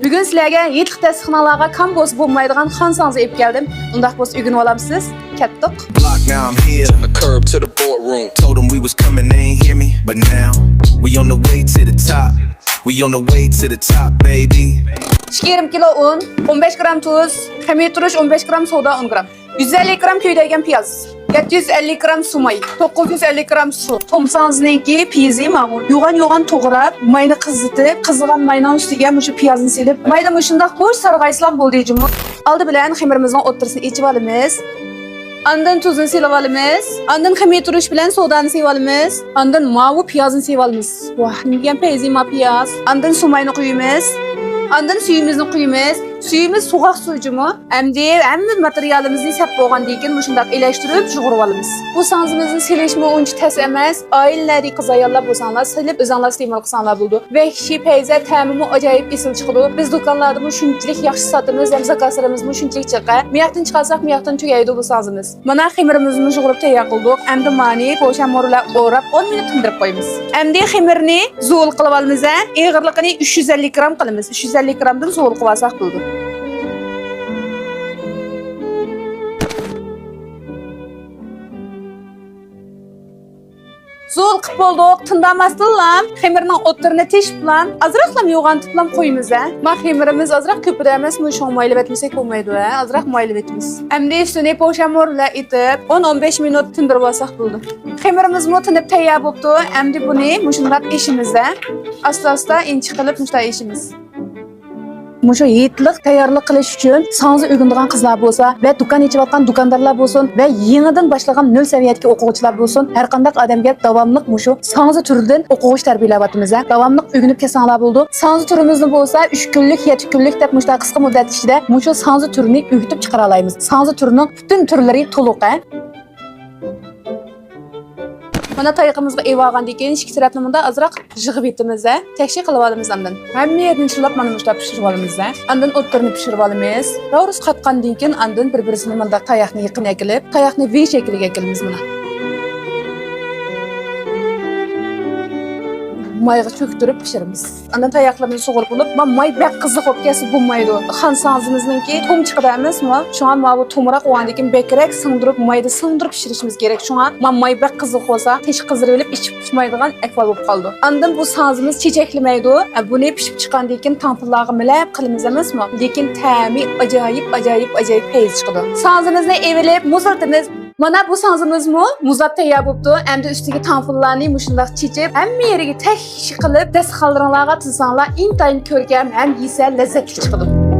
Bugün sizlerge yetlikte sıxınalarga kam bosib bo'lmaydigan xansаңызı ep geldim. Undaq bosib ügünüp olamsız. Ketdik. Block, now I'm here. From the curb to the boardroom. Told them we was coming, they ain't hear me. But now we on the way to the top. We on the way to the top, baby. 2,5 kilo un, 15 gram tuz, xamir turuş 15 gram soda 10 gram. 150 gram köydegen piyaz. 750 gram su may, 950 gram su. Tomsanızınki piyazi mağul. Yoğan toğrab, mayını kızıtıp, kızıgan mayının üstüge muşu piyazını silip, mayda muşundaq boş sarğaysılan boldyjımı. Aldı bilen xamirimizin oturusunu içip alımız. Andan tuzunu silip alımız. Andan xamir turuş bilen sodanı silip alımız. Andan mavu piyazını silip alımız. Vah, nigen piyazi ma piyaz. Andan su mayını koyumuz. Andan suyumuzni qo'yamiz. Suyimiz soğuk suyucumu. Hamma materialimizni sap bo'lgandan keyin mushundaq elashtirib yug'urib olamiz. Bu sanzimizni silishmi uncha tas emas. Oilalarda qiz ayollar bo'lsanglar, silib o'zinglar iste'mol qilsanglar bo'ldi. Vahshiy payza ta'mimi ajoyib esil chiqadi. Biz do'konlarda shunchalik yaxshi sotamiz, ham zakazlarimizni shunchalik chiqa. Miyaqdan chiqarsak, miyaqdan tugaydi bu sanzimiz. Mana xamirimizni yug'urib tayyor qildik. Endi mani po'shamorlar o'rab 10 minut tindirib qo'yamiz. Endi xamirni zo'l qilib olamiz. Eg'irligini 350 gram qilamiz. 350 gramdan zo'l qilib olsak bo'ldi. Zo'l qilib boldik, tindamasdan xamirning o'ttirini teshib bilan azroqlam yo'g'antib bilan qo'yamiz. Ma xamirimiz azroq ko'pida emas, mushu moylab etmasak bo'lmaydi, azroq moylab etamiz. Endi ustini po'shamor bilan etib 10-15 minut tindirib olsak bo'ldi. Xamirimiz tinib tayyor bo'libdi. Endi buni mushundaq ishimizda asta-asta inchi qilib mushta ishimiz. Muşu yetlik tayyorlik qilish uchun sanzi o'rganadigan qizlar bo'lsa va do'kon ochayotgan do'kondorlar bo'lsin va yangidan boshlagan 0 saviyadagi o'quvchilar bo'lsin, har qanday odamga davomli mushu sanzi turidan o'qish tarbiyalayapmiz. Davomli o'rganib kelsanglar bo'ldi. Sanzi turimizni bo'lsa 3 kunlik, 7 kunlik deb mushta qisqa muddat ichida mushu sanzi turini o'rgatib chiqara olamiz. Sanzi turining butun turlari to'liq. Mana tayiqimizga evagandan keyin ikki taraflamada azroq yig'ib etamiz. Tekshir qilib olamiz andan. Hamma yerni chillab mana mushta pishirib olamiz. Andan o'ttirni pishirib olamiz. To'g'risi qatqandan keyin andan bir-birini menda tayoqni yaqin ekilib, tayoqni V shakliga ekilamiz mana. Mayga cho'ktirib pishiramiz. Andan tayoqlarni sug'urib olib, may bak qiziq bo'lib kelsa bo'lmaydi. Xansangiznizniki tom chiqadi emasmi? Shunga mana tomroq o'g'andan keyin bekrak singdirib, mayda singdirib pishirishimiz kerak. Shunga may bak qiziq bo'lsa, teshib qizdirib olib, ichib pishmaydigan ahvol bo'lib qoldi. Andan bu sanzimiz chechaklamaydi. Buni pishib chiqqandan keyin tampillarga milab qilamiz emasmi? Lekin ta'mi ajoyib payz chiqadi. Sanzimizni evilib, muzlatamiz. Mana bu sanzimizmi muzlat tayyor bo'libdi. Endi ustiga tanfillarni mushundaq chechib, hamma yeriga tek qilib, dasxonlarga tizsanglar, intayin ko'rkam ham yesa lazzatli chiqadi.